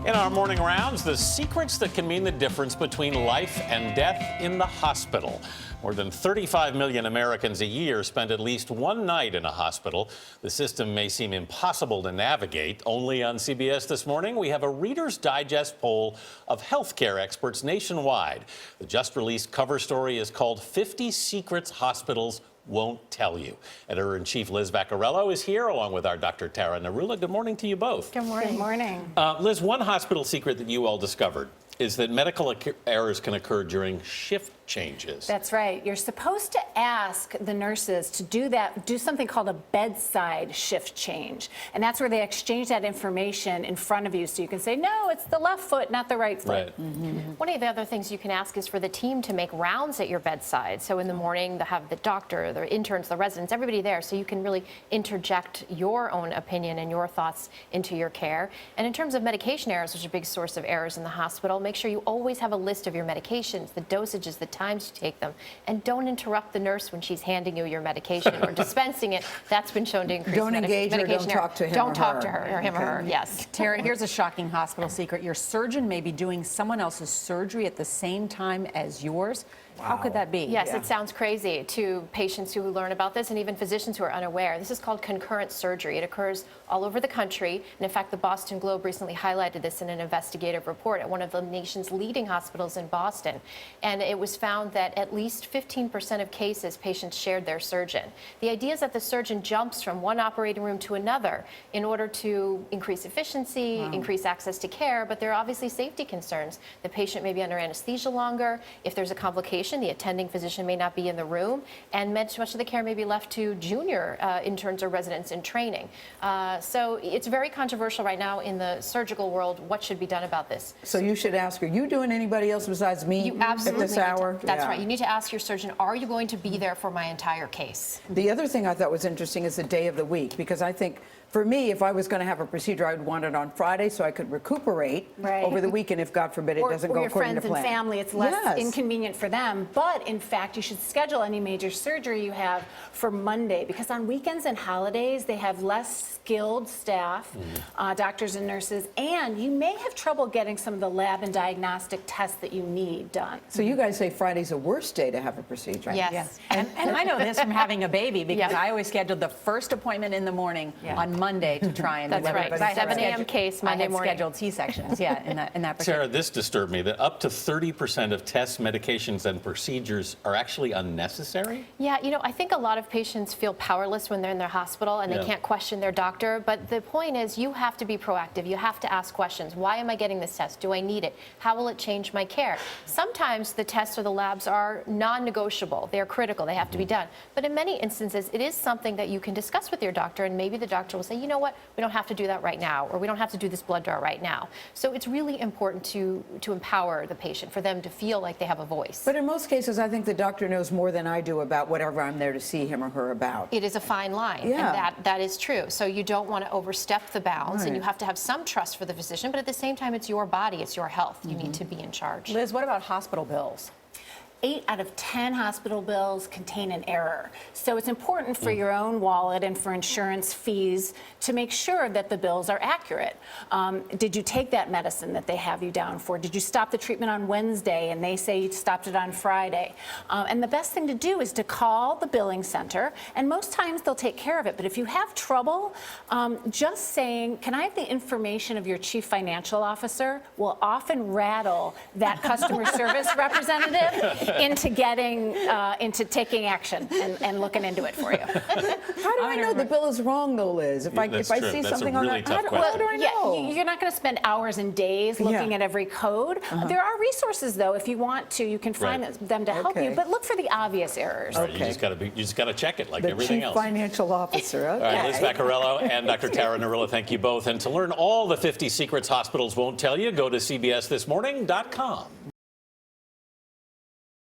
In our morning rounds, the secrets that can mean the difference between life and death in the hospital. More than 35 million Americans a year spend at least one night in a hospital. The system may seem impossible to navigate. Only on CBS This Morning, we have a Reader's Digest poll of healthcare experts nationwide. The just-released cover story is called 50 Secrets Hospitals Won't Tell You. Editor-in-Chief Liz Vaccariello is here, along with our Dr. Tara Narula. Good morning to you both. Good morning. Good morning. Liz, one hospital secret that you all discovered is that medical errors can occur during shift changes. That's right. You're supposed to ask the nurses to do something called a bedside shift change. And that's where they exchange that information in front of you so you can say, no, it's the left foot, not the right foot. Right. One of the other things you can ask is for the team to make rounds at your bedside. So in the morning, they have the doctor, the interns, the residents, everybody there, so you can really interject your own opinion and your thoughts into your care. And in terms of medication errors, which is a big source of errors in the hospital, make sure you always have a list of your medications, the dosages, the times you take them, and don't interrupt the nurse when she's handing you your medication or dispensing it. That's been shown to increase Don't engage her, medication don't error. talk to him Don't or talk her. to her or him or her, yes. Tara, here's a shocking hospital secret. Your surgeon may be doing someone else's surgery at the same time as yours. How could that be? Yes, it sounds crazy to patients who learn about this and even physicians who are unaware. This is called concurrent surgery. It occurs all over the country. And in fact, the Boston Globe recently highlighted this in an investigative report at one of the nation's leading hospitals in Boston. And it was found that at least 15% of cases, patients shared their surgeon. The idea is that the surgeon jumps from one operating room to another in order to increase efficiency, increase access to care, but there are obviously safety concerns. The patient may be under anesthesia longer. If there's a complication, the attending physician may not be in the room, and much of the care may be left to junior interns or residents in training. So it's very controversial right now in the surgical world. What should be done about this? So you should ask her, you doing anybody else besides me You absolutely at this hour? That's right. You need to ask your surgeon, are you going to be there for my entire case? The other thing I thought was interesting is the day of the week, because I think for me, if I was going to have a procedure, I would want it on Friday so I could recuperate over the weekend if, God forbid, it doesn't go according to plan. Or your friends and family, it's less inconvenient for them. But in fact, you should schedule any major surgery you have for Monday, because on weekends and holidays, they have less skilled staff, doctors and nurses, and you may have trouble getting some of the lab and diagnostic tests that you need done. So you guys say Friday's the worst day to have a procedure. Yes. And I know this from having a baby, because I always scheduled the first appointment in the morning on Monday to try and That's right. because I have 7 a.m. case Monday morning. I had scheduled C-sections, in that procedure. Sarah, this disturbed me, that up to 30% of tests, medications, and procedures are actually unnecessary? Yeah, I think a lot of patients feel powerless when they're in their hospital and they can't question their doctor. But the point is, you have to be proactive. You have to ask questions. Why am I getting this test? Do I need it? How will it change my care? Sometimes the tests or the labs are non-negotiable. They're critical. They have to be done. But in many instances, it is something that you can discuss with your doctor, and maybe the doctor will say, you know what, we don't have to do that right now, or we don't have to do this blood draw right now. So it's really important to empower the patient, for them to feel like they have a voice. But in most cases, I think the doctor knows more than I do about whatever I'm there to see him or her about. It is a fine line, and that is true. So you don't want to overstep the bounds, and you have to have some trust for the physician, but at the same time, it's your body, it's your health. You need to be in charge. Liz, what about hospital bills? 8 out of 10 hospital bills contain an error. So it's important for your own wallet and for insurance fees to make sure that the bills are accurate. Did you take that medicine that they have you down for? Did you stop the treatment on Wednesday and they say you stopped it on Friday? And the best thing to do is to call the billing center, and most times they'll take care of it. But if you have trouble, just saying, can I have the information of your chief financial officer, will often rattle that customer service representative into taking action and looking into it for you. How do I know the bill is wrong, though, Liz? If I see something on that, how do I know? You're not going to spend hours and days looking at every code. There are resources, though, if you want to. You can find them to help you, but look for the obvious errors. Right, you just got to check it like everything else. The chief financial officer. Okay. All right, Liz Vaccariello and Dr. Tara Narula, thank you both. And to learn all the 50 secrets hospitals won't tell you, go to CBSThisMorning.com.